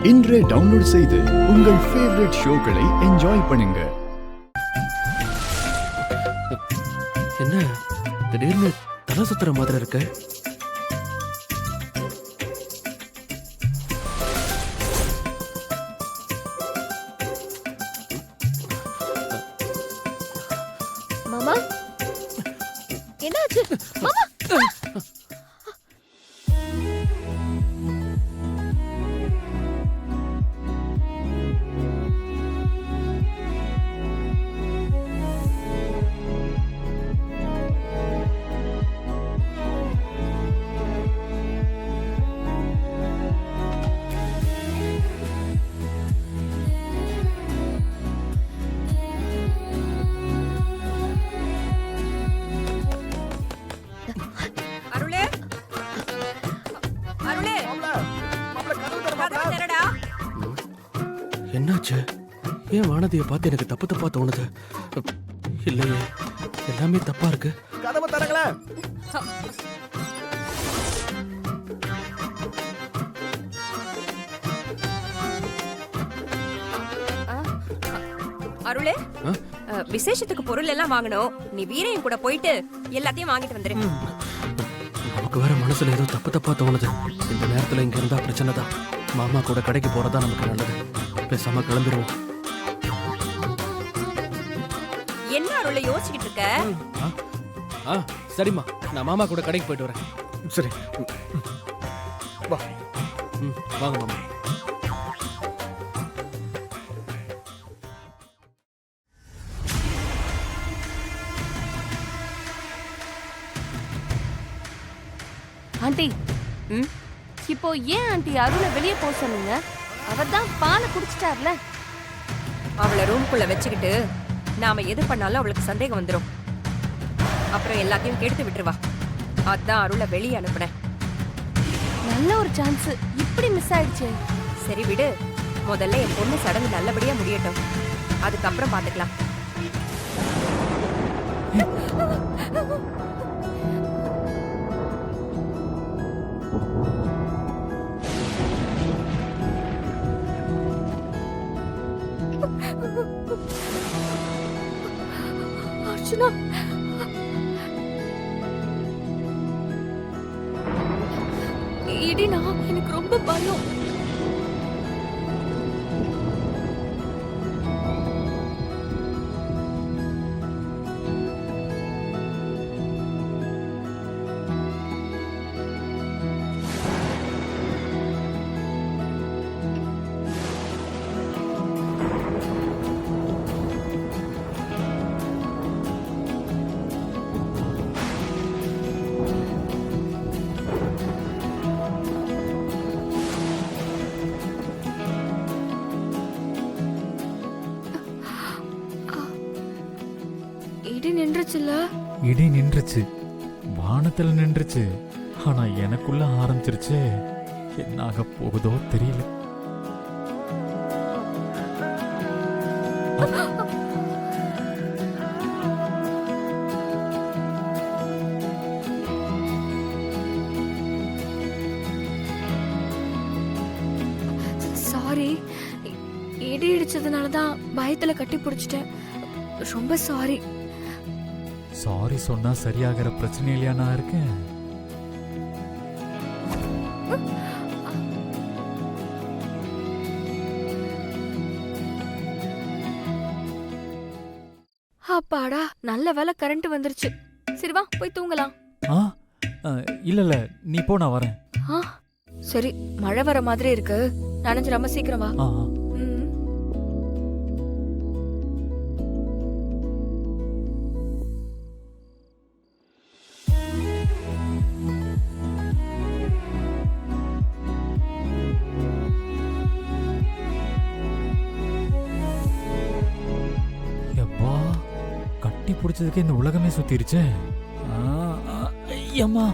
இன்றே டவுன்லோட் செய்து உங்கள் ஃபேவரட் ஷோக்களை என்ஜாய் பண்ணுங்க. என்ன திடீர்னு தலை சுத்துற மாதிரி இருக்கு? மாமா என்னாச்சு? மாமா என்னாச்சு? ஏன் வானதியை பார்த்து எனக்கு தப்பு தப்பா தோணுது? இல்லையே, எல்லாமே தப்பா இருக்கு. கதவை தரங்களேன். அருளே, விசேஷத்துக்கு பொருள் எல்லாம் வாங்கணும். நீ வீரையும் கூட போயிட்டு எல்லாத்தையும் வாங்கிட்டு வந்துரு. நமக்கு வேற மனசுல ஏதோ தப்பு தப்பா தோணுது. இந்த நேரத்துல இங்க இருந்தா பிரச்சனை தான். மாமா கூட கடைக்கு போறதா நமக்கு நல்லது. பேசாம கிளம்பிடுவோம். என்ன அருளை யோசிச்சுக்கிட்டு இருக்க? சரிம்மா, நான் மாமா கூட கடைக்கு போயிட்டு வரேன். சரி வா. வாங்க மாமா. ஆண்டி, இப்போ ஏன் ஆண்டி அருளை வெளியே போக சொன்னீங்க? அவர் தான் பாலை குடிச்சிட்டார்ல. அவளை ரூம்குள்ள வச்சுக்கிட்டு நாம எது பண்ணாலும் அவளுக்கு சந்தேகம் வந்துடும். அப்புறம் எல்லாத்தையும் கெடுத்து விட்டுருவா. அதான் அருளை வெளியே அனுப்புனேன். நல்ல ஒரு சான்ஸ் இப்படி மிஸ் ஆயிடுச்சு. சரி விடு, முதல்ல என் பொண்ணு சடங்கு நல்லபடியா முடியட்டும், அதுக்கப்புறம் பாத்துக்கலாம். அர்ச்சனா, இடினா எனக்கு ரொம்ப பயம். இடி நின்றுச்சு, வானத்துல நின்றுச்சு. ஆனா எனக்குள்ள ஆரம்பிச்சிருச்சு. என்ன ஆக போகுதோ தெரியல. சாரி, இடி இடிச்சதுனாலதான் பயத்துல கட்டி பிடிச்சிட்டேன். ரொம்ப சாரி. சாரி சொன்னா சரியாகிற பிரச்சனை இல்லையா நான் இருக்கேன். அப்பாடா, நல்ல வேலை கரண்ட் வந்துருச்சு. சரி வா போய் தூங்கலாம். இல்ல நீ போ, நான் வரேன். சரி, மழை வர மாதிரி இருக்கு, நனைஞ்சிராம சீக்கிரம் வா. கட்டி பிடிச்சதுக்கு இந்த உலகமே சுத்திருச்சு. ஐயம்மா,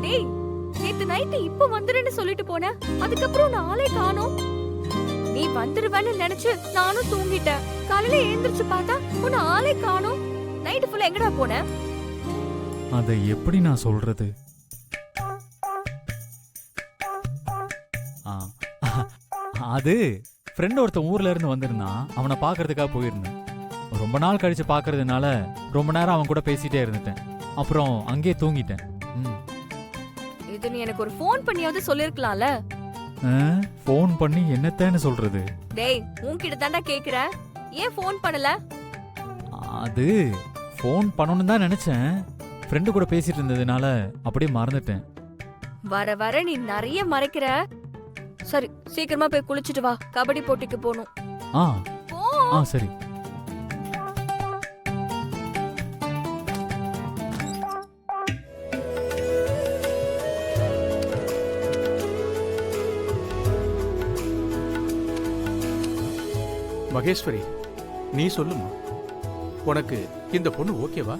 டேய், நேத்து நைட்டு இப்ப வந்துருன்னு சொல்லிட்டு போன, அதுக்கப்புறம் நான் ஆளே காணோம். நீ வந்துருவேன்னு நினைச்சு நானும் தூங்கிட்டேன். காலையில எழுந்திருச்சு பார்த்தா உன்னை ஆளே காணோம். நைட்டு ஃபுல்லா எங்கடா போன? அதை எப்படி நான் சொல்றது? அது ஃப்ரெண்ட் ஒருத்தன் ஊர்ல இருந்து வந்திருந்தான். அவனை பார்க்கறதுக்காக போயிருந்தேன். ரொம்ப நாள் கழிச்சு பார்க்கறதுனால ரொம்ப நேரம் அவன் கூட பேசிட்டே இருந்துட்டேன். அப்புறம் அங்கேயே தூங்கிட்டேன். இது நீ எனக்கு ஒரு ஃபோன் பண்ணியாவது சொல்லிருக்கலாம்ல. ஃபோன் பண்ணி என்னத்தேன்னு சொல்றது? டேய் உன்கிட்ட தாண்டா கேக்குறேன், ஏன் ஃபோன் பண்ணல? அது ஃபோன் பண்ணணும்னு தான் நினைச்சேன். ஃப்ரெண்டு கூட பேசிட்டு இருந்ததுனால அப்படியே மறந்துட்டேன். வர வர நீ நிறைய மறைக்கிற. சரி சீக்கிரமா போய் குளிச்சிட்டு வா, கபடி போட்டிக்கு போகணும். ஆ போ. ஆ சரி. மகேஸ்வரி, நீ சொல்லுமா, உனக்கு இந்த பொண்ணு ஓகேவா?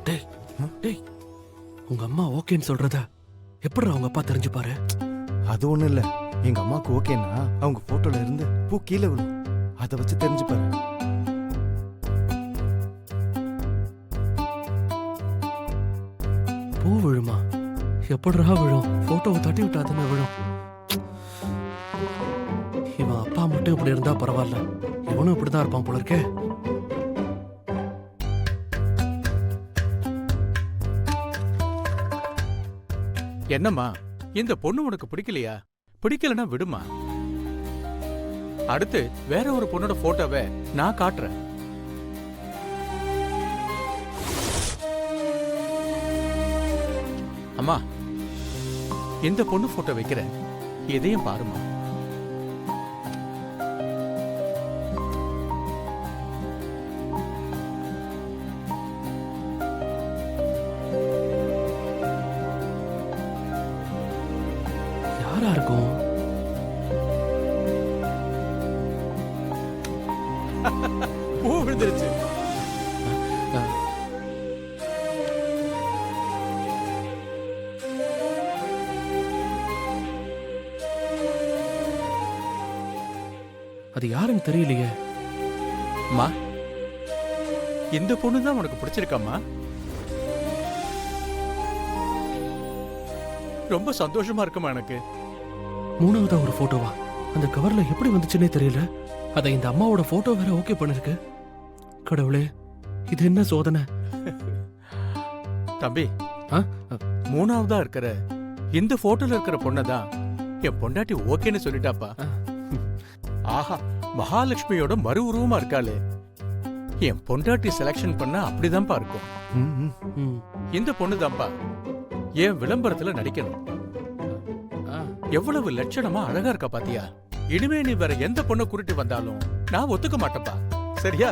டேய் டேய், உங்க அம்மா ஓகேன்னு சொல்றத எப்படி அவங்க அப்பா தெரிஞ்சுப்பாரு? அது ஒண்ணும் இல்ல. எங்க அம்மாவுக்கு ஓகேன்னா அவங்க போட்டோல இருந்து பூ கீழே விழும். அதை வச்சு தெரிஞ்சுப்பாரு. பூ விழுமா? எப்படிரா விழும்? போட்டோவை தட்டி விட்டா தானே விழும். இவன் அப்பா மட்டும் இப்படி இருந்தா பரவாயில்ல, இவனும் இப்படிதான் இருப்பான் போல இருக்கே. என்னம்மா, இந்த பொண்ணு உனக்கு பிடிக்கலையா? பிடிக்கலன்னா விடுமா. அடுத்து வேற ஒரு பொண்ணோட போட்டோவை நான் காட்டுறேன். அம்மா, இந்த பொண்ணு போட்டோ வைக்கிறேன், இதையும் பாருமா. யாரா இருக்கும்? பூ விழுந்துருச்சு. அது யாருன்னு தெரியலையே. அம்மா, இந்த பொண்ணு தான் உனக்கு பிடிச்சிருக்காம்மா? ரொம்ப சந்தோஷமா இருக்குமா எனக்கு. மூணாவதா ஒரு போட்டோவா? அந்த கவர்ல எப்படி வந்துச்சுன்னே தெரியல. அத இந்த அம்மாவோட போட்டோ வேற ஓகே பண்ணிருக்கு. கடவுளே, இது என்ன சோதனை? தம்பி, ஆ? மூணாவதா இருக்கிற இந்த போட்டோல இருக்கிற பொண்ணதான் என் பொண்டாட்டி ஓகேன்னு சொல்லிட்டாப்பா. ஆஹா, மகாலட்சுமியோட மறு உருவமா இருக்காளே. என் பொண்டாட்டி செலக்ஷன் பண்ணா அப்படிதான்ப்பா இருக்கும். ம். இந்த பொண்ணுதான்ப்பா என் விளம்பரத்துல நடிக்கணும். எவ்வளவு லட்சணமா அழகா இருக்கா பாத்தியா? இனிமே நீ வேற எந்த பொண்ணை கூட்டிட்டு வந்தாலும் நான் ஒத்துக்க மாட்டேப்பா. சரியா?